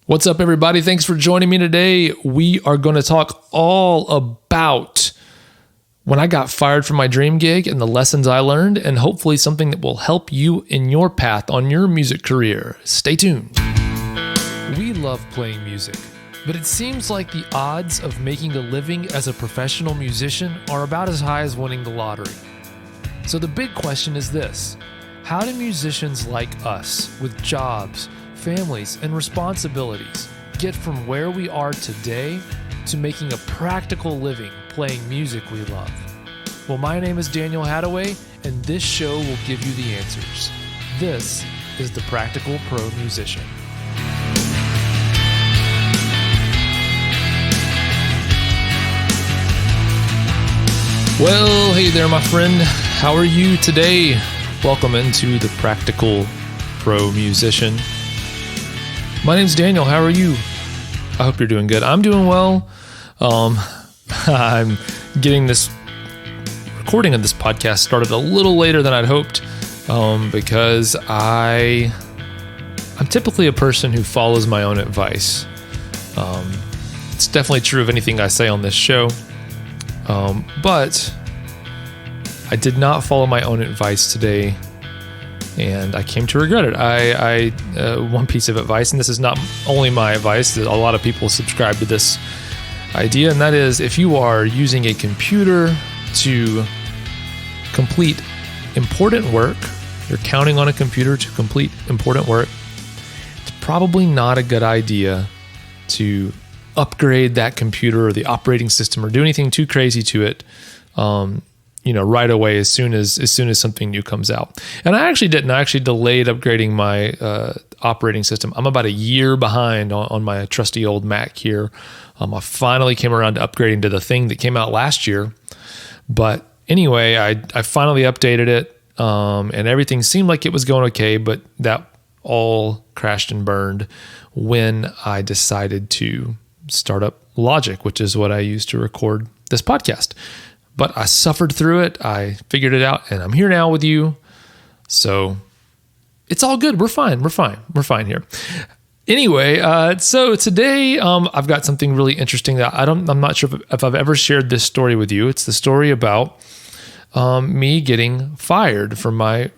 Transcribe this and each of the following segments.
What's up, everybody? Thanks for joining me today. We are going to talk all about when I got fired from my dream gig and the lessons I learned, and hopefully something that will help you in your path on your music career. Stay tuned. We love playing music, but it seems like the odds of making a living as a professional musician are about as high as winning the lottery. So the big question is this: how do musicians like us, with jobs, families, and responsibilities, get from where we are today to making a practical living playing music we love? Well, my name is Daniel Hadaway, and this show will give you the answers. This is the Practical Pro Musician. Well, hey there, my friend. How are you today? Welcome into the Practical Pro Musician. My name's Daniel. How are you? I hope you're doing good. I'm doing well. I'm getting this recording of this podcast started a little later than I'd hoped because I'm typically a person who follows my own advice. It's definitely true of anything I say on this show, but I did not follow my own advice today, and I came to regret it. I one piece of advice, and this is not only my advice, a lot of people subscribe to this idea, and that is if you are using a computer to complete important work, you're counting on a computer to complete important work, it's probably not a good idea to upgrade that computer or the operating system or do anything too crazy to it right away as soon as something new comes out. And I actually didn't. I actually delayed upgrading my operating system. I'm about a year behind on my trusty old Mac here. I finally came around to upgrading to the thing that came out last year. But anyway, I finally updated it, and everything seemed like it was going okay, but that all crashed and burned when I decided to start up Logic, which is what I use to record this podcast. But I suffered through it. I figured it out, and I'm here now with you. So it's all good. We're fine. We're fine here. Anyway, so today I've got something really interesting that I'm not sure if I've ever shared this story with you. It's the story about me getting fired from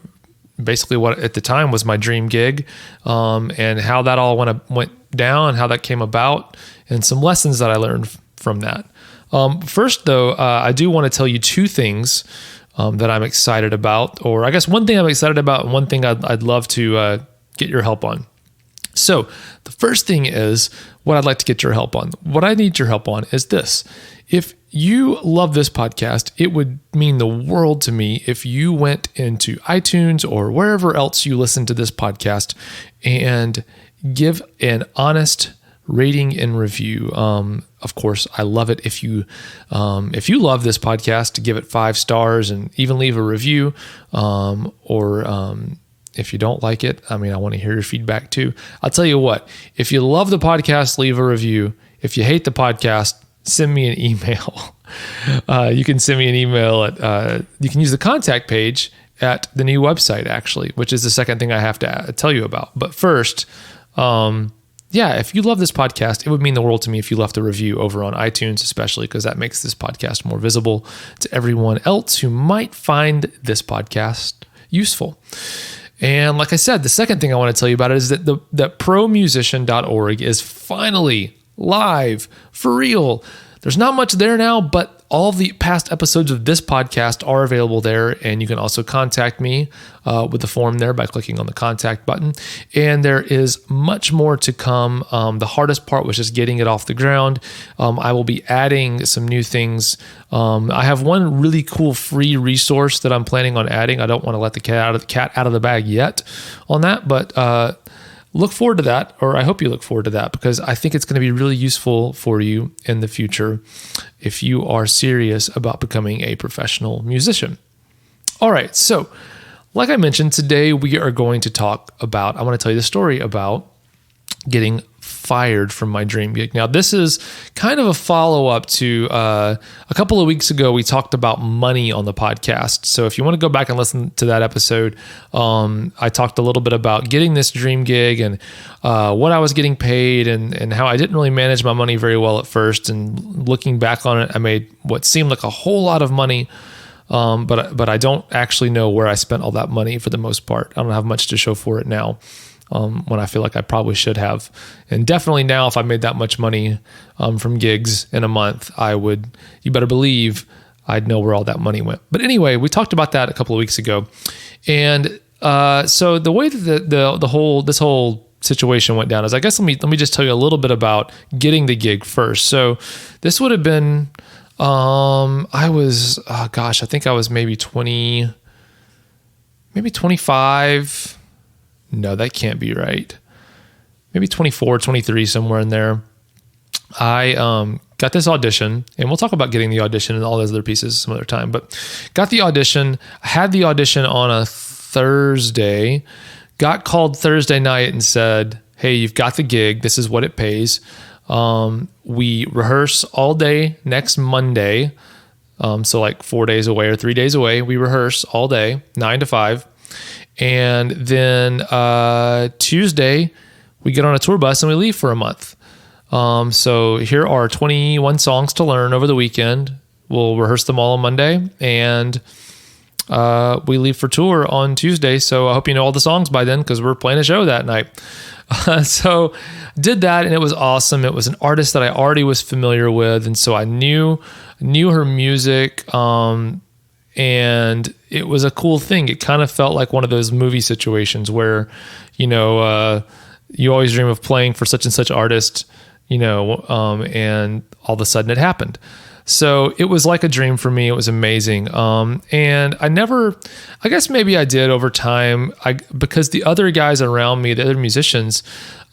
basically what at the time was my dream gig, and how that all went down, how that came about, and some lessons that I learned from that. First, though, I do want to tell you two things that I'm excited about, or I guess one thing I'm excited about and one thing I'd love to get your help on. So the first thing is what I'd like to get your help on. What I need your help on is this. If you love this podcast, it would mean the world to me if you went into iTunes or wherever else you listen to this podcast and give an honest rating and review. Of course, I love it if you love this podcast, to give it 5 stars and even leave a review. If you don't like it, I want to hear your feedback too. I'll tell you what, if you love the podcast, leave a review. If you hate the podcast, send me an email. You can send me an email you can use the contact page at the new website, actually, which is the second thing I have to tell you about. But first, if you love this podcast, it would mean the world to me if you left a review over on iTunes, especially because that makes this podcast more visible to everyone else who might find this podcast useful. And like I said, the second thing I want to tell you about is that that promusician.org is finally live for real. There's not much there now, but all the past episodes of this podcast are available there, and you can also contact me with the form there by clicking on the contact button. And there is much more to come. The hardest part was just getting it off the ground. I will be adding some new things. I have one really cool free resource that I'm planning on adding. I don't want to let the cat out of the bag yet on that, but look forward to that, or I hope you look forward to that, because I think it's going to be really useful for you in the future if you are serious about becoming a professional musician. All right, so like I mentioned, today we are going to talk about, I want to tell you the story about getting fired from my dream gig. Now, this is kind of a follow-up to a couple of weeks ago, we talked about money on the podcast. So if you want to go back and listen to that episode, I talked a little bit about getting this dream gig and what I was getting paid and how I didn't really manage my money very well at first. And looking back on it, I made what seemed like a whole lot of money, but I don't actually know where I spent all that money for the most part. I don't have much to show for it now. When I feel like I probably should have. And definitely now, if I made that much money from gigs in a month, you better believe I'd know where all that money went. But anyway, we talked about that a couple of weeks ago. And so the way that this whole situation went down is, I guess let me just tell you a little bit about getting the gig first. So this would have been, I think I was maybe 25. No, that can't be right. Maybe 24, 23, somewhere in there. I got this audition, and we'll talk about getting the audition and all those other pieces some other time, but got the audition, had the audition on a Thursday, got called Thursday night and said, hey, you've got the gig. This is what it pays. We rehearse all day next Monday. So like 4 days away or 3 days away, we rehearse all day, 9 to 5. And then Tuesday, we get on a tour bus and we leave for a month. So here are 21 songs to learn over the weekend. We'll rehearse them all on Monday, and we leave for tour on Tuesday. So I hope you know all the songs by then, because we're playing a show that night. So did that, and it was awesome. It was an artist that I already was familiar with, and so I knew her music. And it was a cool thing. It kind of felt like one of those movie situations where, you always dream of playing for such and such artist, and all of a sudden it happened. So it was like a dream for me. It was amazing. And I guess maybe I did over time, because the other guys around me, the other musicians,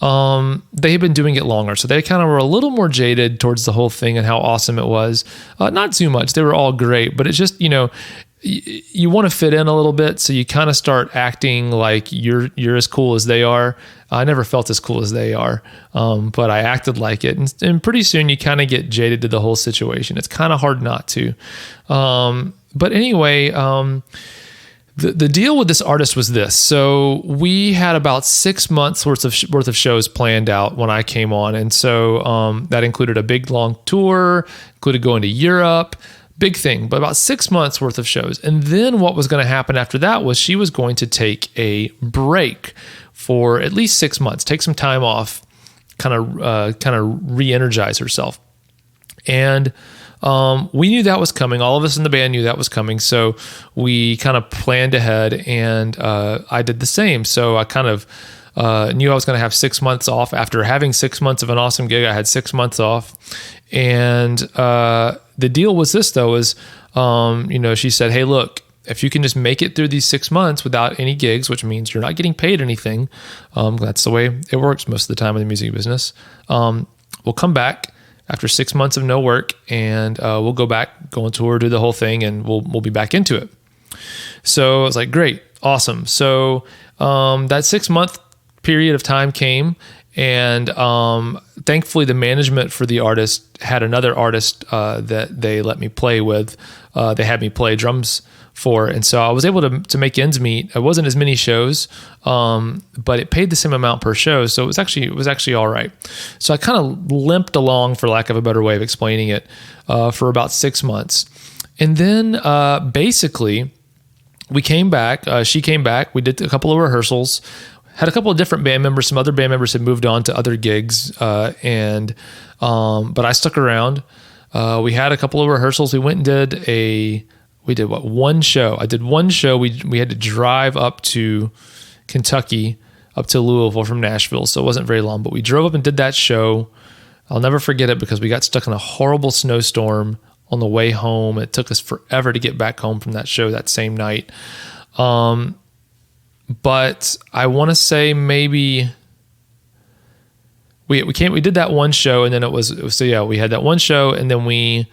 they had been doing it longer. So they kind of were a little more jaded towards the whole thing and how awesome it was. Not too much. They were all great, but it's just, you want to fit in a little bit. So you kind of start acting like you're as cool as they are. I never felt as cool as they are, but I acted like it. And pretty soon you kind of get jaded to the whole situation. It's kind of hard not to. But anyway, the deal with this artist was this. So we had about 6 months worth of shows planned out when I came on. And so that included a big long tour, included going to Europe, big thing, but about 6 months worth of shows. And then what was going to happen after that was she was going to take a break for at least 6 months, take some time off, kind of re-energize herself. And we knew that was coming. All of us in the band knew that was coming. So we kind of planned ahead, and I did the same. So I kind of knew I was going to have 6 months off. After having 6 months of an awesome gig, I had 6 months off. And the deal was this, though, is, she said, hey, look, if you can just make it through these 6 months without any gigs, which means you're not getting paid anything, that's the way it works most of the time in the music business, we'll come back after 6 months of no work, and we'll go back, go on tour, do the whole thing, and we'll be back into it. So I was like, great, awesome. So that 6 month period of time came, and thankfully the management for the artist had another artist that they let me play with. They had me play drums for, and so I was able to make ends meet. It wasn't as many shows, but it paid the same amount per show, so it was actually all right. So I kind of limped along, for lack of a better way of explaining it, for about 6 months, and then basically we came back. She came back. We did a couple of rehearsals. Had a couple of different band members. Some other band members had moved on to other gigs, but I stuck around. We had a couple of rehearsals. We went and did one show. I did one show. We had to drive up to Kentucky, up to Louisville from Nashville, so it wasn't very long, but we drove up and did that show. I'll never forget it because we got stuck in a horrible snowstorm on the way home. It took us forever to get back home from that show that same night. But I want to say maybe we did that one show, and then we had that one show, and then we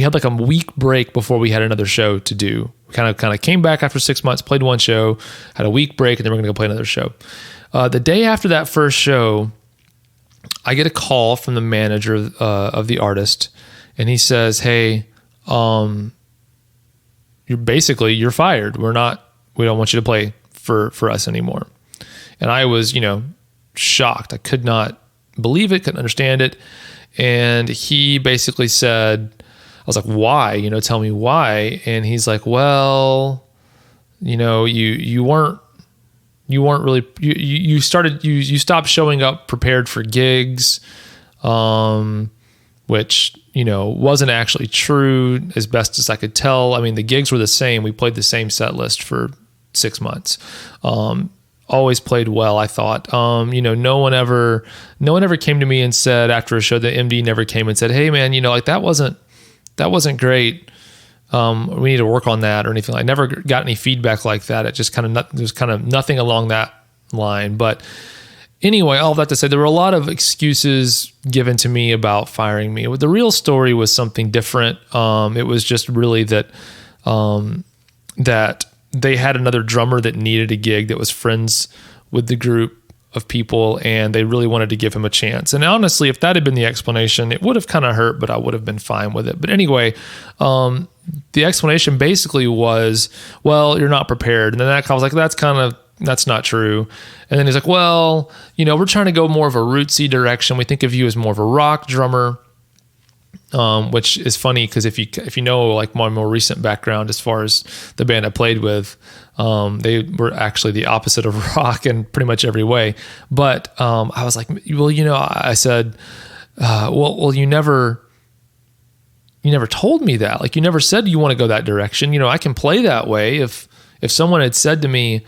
had like a week break before we had another show to do. We kind of came back after 6 months, played one show, had a week break, and then we're going to go play another show. The day after that first show, I get a call from the manager of the artist, and he says, "Hey, you're fired. We don't want you to play for us anymore." And I was, shocked. I could not believe it, couldn't understand it. And he basically said, I was like, "Why? Tell me why." And he's like, "Well, you weren't really, you stopped showing up prepared for gigs, which, wasn't actually true as best as I could tell. I mean, the gigs were the same. We played the same set list for 6 months. Always played well, I thought. No one ever came to me and said after a show, the MD never came and said, "Hey man, that wasn't great. We need to work on that," or anything. I never got any feedback like that. It just there's kind of nothing along that line. But anyway, all of that to say, there were a lot of excuses given to me about firing me. The real story was something different. It was just really that they had another drummer that needed a gig that was friends with the group of people, and they really wanted to give him a chance. And honestly, if that had been the explanation, it would have kind of hurt, but I would have been fine with it. But anyway, the explanation basically was, "Well, you're not prepared." And then that guy was like, "That's not true." And then he's like, "Well, we're trying to go more of a rootsy direction. We think of you as more of a rock drummer." Which is funny because if you know like my more recent background as far as the band I played with, they were actually the opposite of rock in pretty much every way. But I was like, "Well, I said, well, you never told me that. Like, you never said you want to go that direction. I can play that way. If someone had said to me,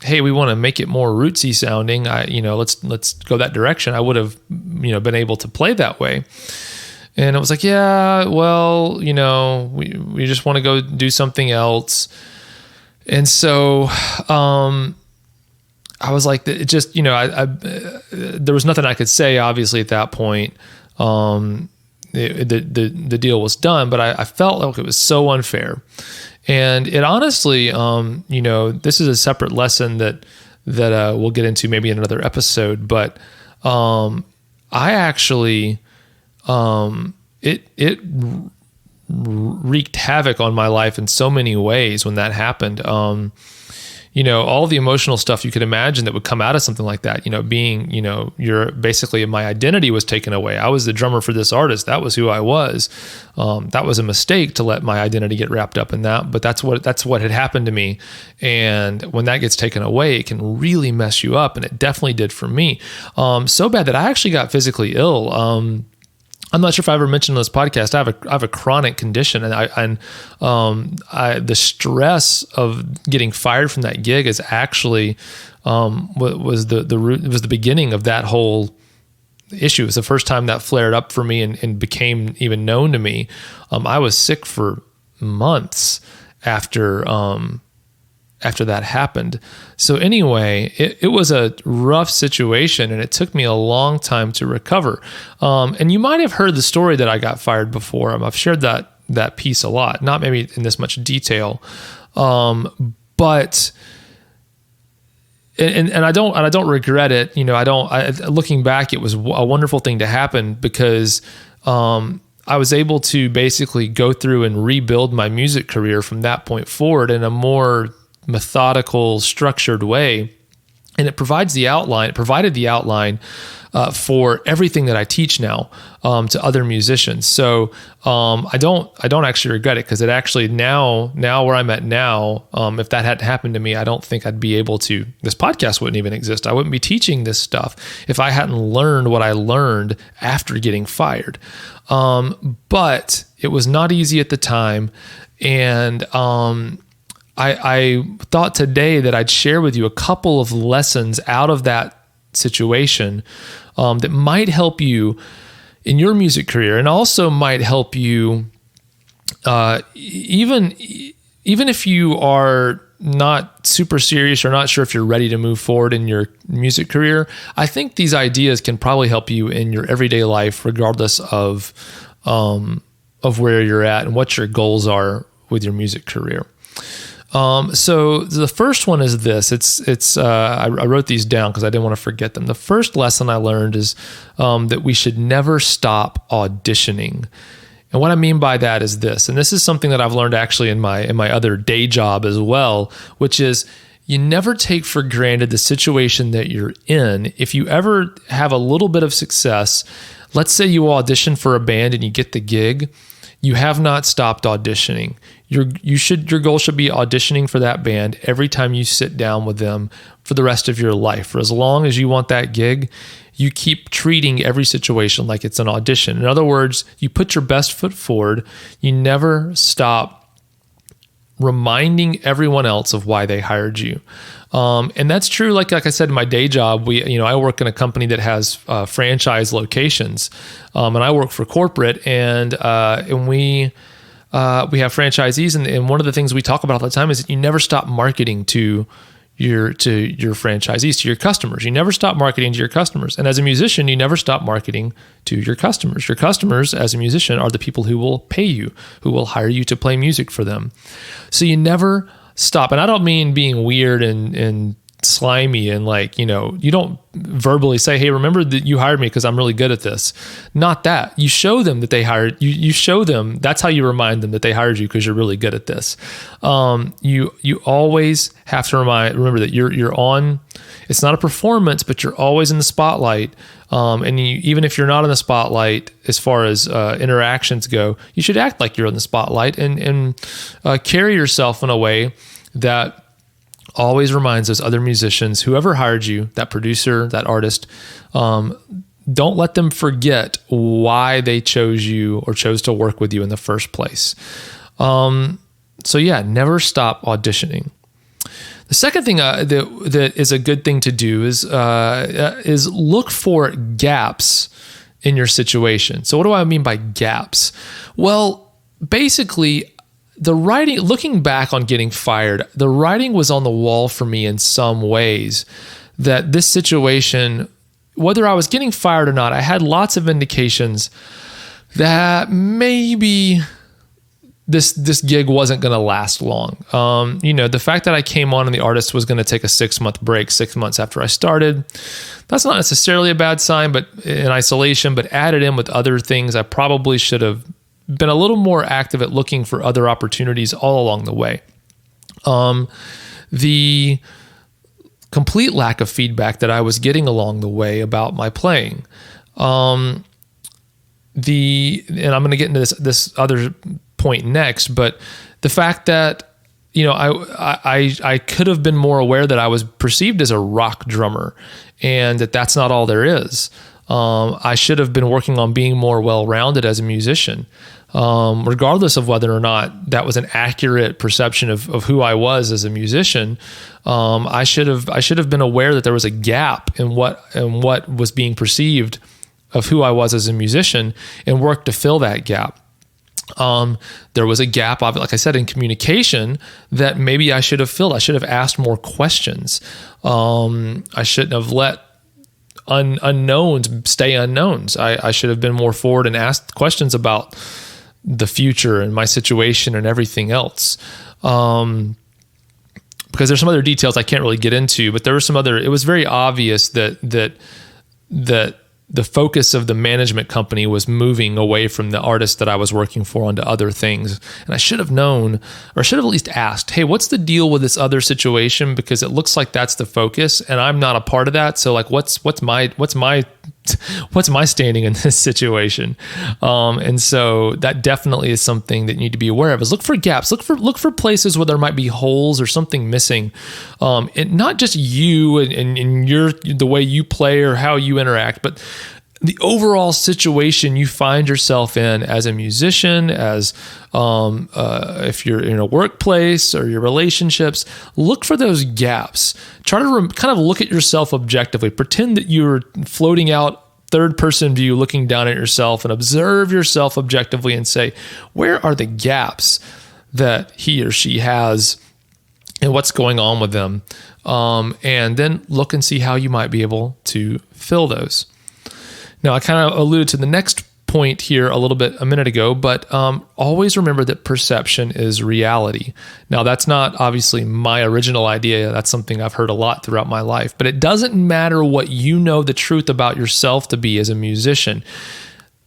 'Hey, we want to make it more rootsy sounding, let's go that direction,' I would have, been able to play that way." And I was like, "Yeah, well, we just want to go do something else." And so I was like, it just, there was nothing I could say, obviously, at that point. The deal was done, but I felt like it was so unfair. And it honestly, this is a separate lesson that we'll get into maybe in another episode, but I actually... it wreaked havoc on my life in so many ways when that happened. All the emotional stuff you could imagine that would come out of something like that, you're basically, my identity was taken away. I was the drummer for this artist. That was who I was. That was a mistake to let my identity get wrapped up in that, but that's what had happened to me. And when that gets taken away, it can really mess you up. And it definitely did for me. So bad that I actually got physically ill. I'm not sure if I ever mentioned on this podcast, I have a chronic condition, and the stress of getting fired from that gig is actually was the beginning of that whole issue. It was the first time that flared up for me and became even known to me. I was sick for months after that happened. So anyway, it was a rough situation, and it took me a long time to recover. And you might have heard the story that I got fired before. I've shared that piece a lot, not maybe in this much detail, but I don't regret it. Looking back, it was a wonderful thing to happen because I was able to basically go through and rebuild my music career from that point forward in a more methodical, structured way. And it provided the outline for everything that I teach now to other musicians. So I don't actually regret it, because it actually now where I'm at now, if that hadn't happened to me, I don't think I'd be able to. This podcast wouldn't even exist. I wouldn't be teaching this stuff if I hadn't learned what I learned after getting fired. But it was not easy at the time, and I thought today that I'd share with you a couple of lessons out of that situation that might help you in your music career, and also might help you even if you are not super serious or not sure if you're ready to move forward in your music career. I think these ideas can probably help you in your everyday life, regardless of where you're at and what your goals are with your music career. So the first one is this. I wrote these down because I didn't want to forget them. The first lesson I learned is that we should never stop auditioning. And what I mean by that is this, and this is something that I've learned actually in my other day job as well, which is you never take for granted the situation that you're in. If you ever have a little bit of success, let's say you audition for a band and you get the gig, you have not stopped auditioning. Your goal should be auditioning for that band every time you sit down with them for the rest of your life. For as long as you want that gig, you keep treating every situation like it's an audition. In other words, you put your best foot forward. You never stop reminding everyone else of why they hired you. And that's true. Like I said, in my day job, I work in a company that has franchise locations, and I work for corporate, and we have franchisees, and one of the things we talk about all the time is that you never stop marketing to your franchisees, to your customers. You never stop marketing to your customers. And as a musician, you never stop marketing to your customers. Your customers, as a musician, are the people who will pay you, who will hire you to play music for them. So you never stop. And I don't mean being weird and slimy and you don't verbally say, hey, remember that you hired me because I'm really good at this. Not that. You show them that they hired you. You show them, that's how you remind them that they hired you because you're really good at this. You always have to remember that you're on, it's not a performance, but you're always in the spotlight. And even if you're not in the spotlight, as far as interactions go, you should act like you're in the spotlight and carry yourself in a way that always reminds those other musicians, whoever hired you, that producer, that artist, don't let them forget why they chose you or chose to work with you in the first place. So yeah, never stop auditioning. The second thing that is a good thing to do is look for gaps in your situation. So what do I mean by gaps? Well, basically, the writing, looking back on getting fired, the writing was on the wall for me in some ways that this situation, whether I was getting fired or not, I had lots of indications that maybe this gig wasn't going to last long. The fact that I came on and the artist was going to take a 6-month break, 6 months after I started, that's not necessarily a bad sign, but in isolation, but added in with other things, I probably should have been a little more active at looking for other opportunities all along the way. The complete lack of feedback that I was getting along the way about my playing. And I'm going to get into this other point next, but the fact that, I could have been more aware that I was perceived as a rock drummer and that's not all there is. I should have been working on being more well-rounded as a musician, regardless of whether or not that was an accurate perception of who I was as a musician. I should have been aware that there was a gap in what was being perceived of who I was as a musician and work to fill that gap. There was a gap, like I said, in communication that maybe I should have filled. I should have asked more questions. I shouldn't have let unknowns stay unknowns. I should have been more forward and asked questions about the future and my situation and everything else. Because there's some other details I can't really get into, but there were some other, it was very obvious that the focus of the management company was moving away from the artist that I was working for onto other things. And I should have known, or should have at least asked, hey, what's the deal with this other situation? Because it looks like that's the focus and I'm not a part of that. So like, what's my standing in this situation? And so that definitely is something that you need to be aware of, is look for gaps, look for places where there might be holes or something missing. And not just you and the way you play or how you interact, but the overall situation you find yourself in as a musician, as if you're in a workplace or your relationships. Look for those gaps. Try to kind of look at yourself objectively. Pretend that you're floating out third-person view, looking down at yourself, and observe yourself objectively and say, where are the gaps that he or she has and what's going on with them? And then look and see how you might be able to fill those. Now, I kind of alluded to the next point here a minute ago, but always remember that perception is reality. Now, that's not obviously my original idea. That's something I've heard a lot throughout my life, but it doesn't matter what you know the truth about yourself to be as a musician.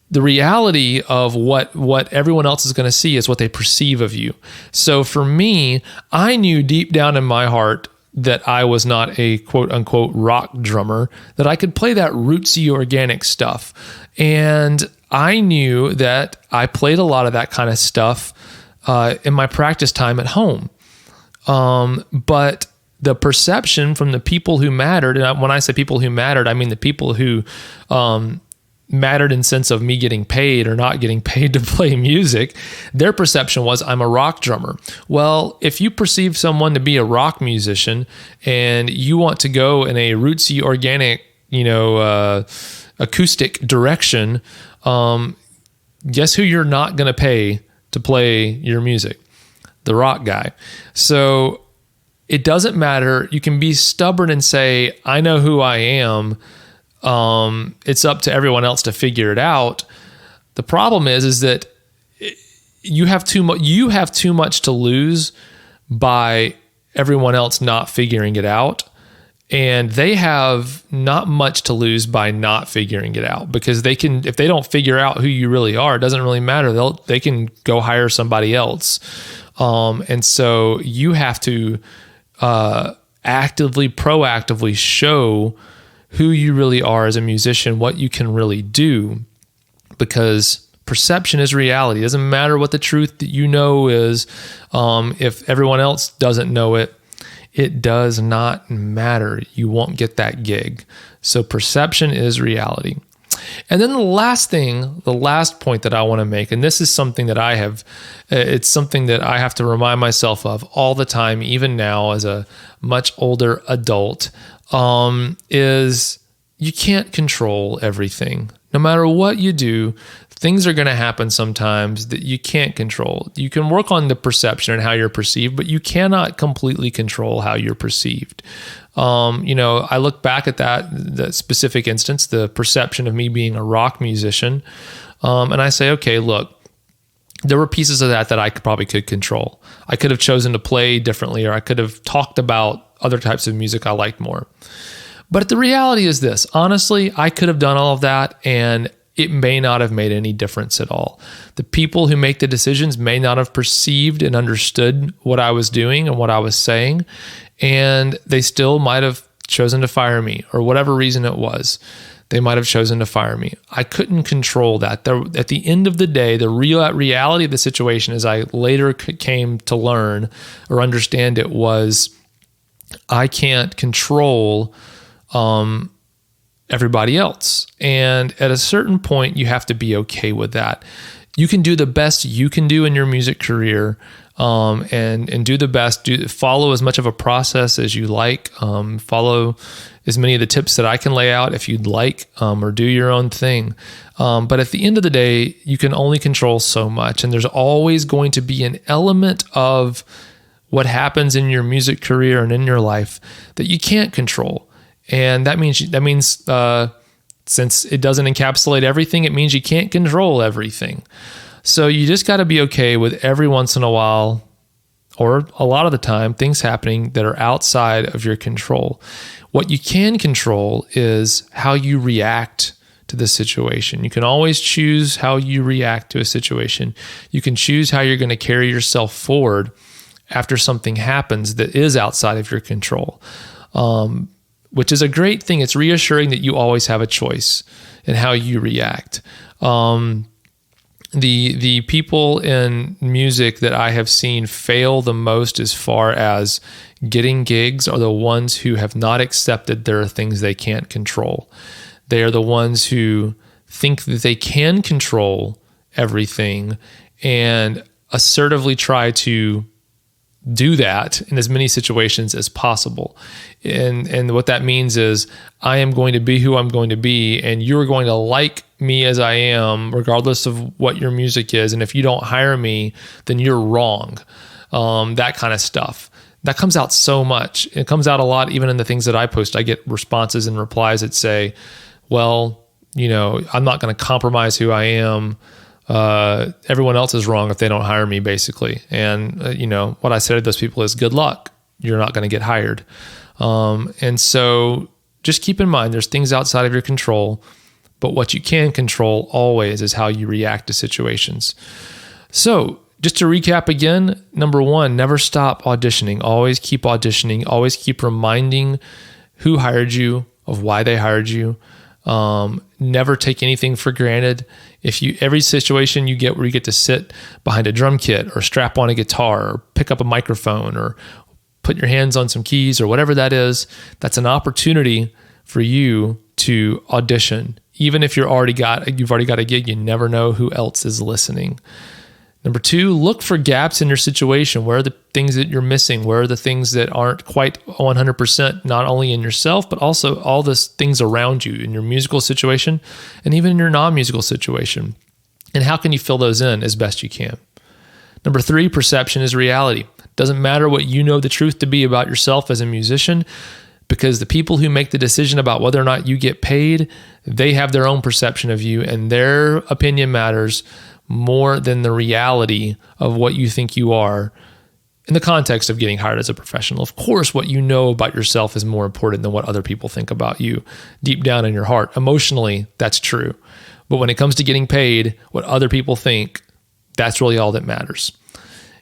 The reality of what everyone else is going to see is what they perceive of you. So for me, I knew deep down in my heart that I was not a quote unquote rock drummer, that I could play that rootsy organic stuff. And I knew that I played a lot of that kind of stuff in my practice time at home. But the perception from the people who mattered, and when I say people who mattered, I mean the people who mattered in sense of me getting paid or not getting paid to play music, their perception was I'm a rock drummer. Well, if you perceive someone to be a rock musician and you want to go in a rootsy, organic, acoustic direction, guess who you're not going to pay to play your music? The rock guy. So it doesn't matter. You can be stubborn and say, I know who I am. It's up to everyone else to figure it out. The problem is that you have too much to lose by everyone else not figuring it out. And they have not much to lose by not figuring it out, because if they don't figure out who you really are, it doesn't really matter. They can go hire somebody else. And so you have to, proactively show who you really are as a musician, what you can really do, because perception is reality. It doesn't matter what the truth that you know is. If everyone else doesn't know it, it does not matter. You won't get that gig. So perception is reality. And then the last point that I want to make, and this is something that it's something that I have to remind myself of all the time, even now as a much older adult, is you can't control everything. No matter what you do, things are going to happen sometimes that you can't control. You can work on the perception and how you're perceived, but you cannot completely control how you're perceived. I look back at that specific instance, the perception of me being a rock musician, and I say, okay, look, there were pieces of that I probably could control. I could have chosen to play differently, or I could have talked about other types of music I liked more. But the reality is this, honestly, I could have done all of that and it may not have made any difference at all. The people who make the decisions may not have perceived and understood what I was doing and what I was saying, and they still might have chosen to fire me, or whatever reason it was. They might have chosen to fire me. I couldn't control that. At the end of the day, the reality of the situation, as I later came to learn or understand it, was I can't control everybody else. And at a certain point, you have to be okay with that. You can do the best you can do in your music career, and do the best. Follow as much of a process as you like. Follow as many of the tips that I can lay out if you'd like, or do your own thing. But at the end of the day, you can only control so much, and there's always going to be an element of what happens in your music career and in your life that you can't control. And that means since it doesn't encapsulate everything, it means you can't control everything. So you just got to be okay with every once in a while, or a lot of the time, things happening that are outside of your control. What you can control is how you react to the situation. You can always choose how you react to a situation. You can choose how you're going to carry yourself forward after something happens that is outside of your control, which is a great thing. It's reassuring that you always have a choice in how you react. The people in music that I have seen fail the most as far as getting gigs are the ones who have not accepted there are things they can't control. They are the ones who think that they can control everything and assertively try to do that in as many situations as possible. And what that means is I am going to be who I'm going to be, and you're going to like me as I am, regardless of what your music is. And if you don't hire me, then you're wrong. That kind of stuff. That comes out so much. It comes out a lot even in the things that I post. I get responses and replies that say, well, I'm not going to compromise who I am. Everyone else is wrong if they don't hire me, basically. And, what I say to those people is good luck. You're not going to get hired. And so just keep in mind, there's things outside of your control, but what you can control always is how you react to situations. So just to recap again, number one, never stop auditioning. Always keep auditioning. Always keep reminding who hired you of why they hired you. Never take anything for granted. Every situation you get where you get to sit behind a drum kit or strap on a guitar or pick up a microphone or put your hands on some keys or whatever that is, that's an opportunity for you to audition. Even if you've already got a gig, you never know who else is listening. Number two, look for gaps in your situation. Where are the things that you're missing? Where are the things that aren't quite 100%, not only in yourself, but also all the things around you in your musical situation and even in your non-musical situation? And how can you fill those in as best you can? Number three, perception is reality. Doesn't matter what you know the truth to be about yourself as a musician, because the people who make the decision about whether or not you get paid, they have their own perception of you, and their opinion matters more than the reality of what you think you are in the context of getting hired as a professional. Of course, what you know about yourself is more important than what other people think about you deep down in your heart. Emotionally, that's true. But when it comes to getting paid, what other people think, that's really all that matters.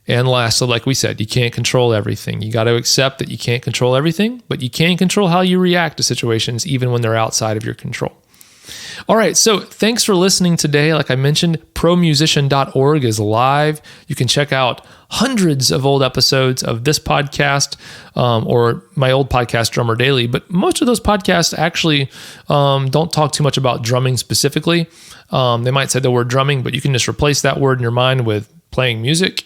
And last, so like we said, you can't control everything. You got to accept that you can't control everything, but you can control how you react to situations, even when they're outside of your control. All right, so thanks for listening today. Like I mentioned, promusician.org is live. You can check out hundreds of old episodes of this podcast or my old podcast, Drummer Daily. But most of those podcasts actually don't talk too much about drumming specifically. They might say the word drumming, but you can just replace that word in your mind with playing music.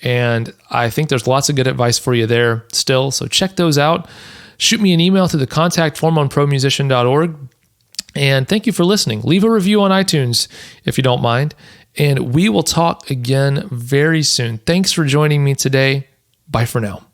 And I think there's lots of good advice for you there still. So check those out. Shoot me an email through the contact form on promusician.org. And thank you for listening. Leave a review on iTunes if you don't mind. And we will talk again very soon. Thanks for joining me today. Bye for now.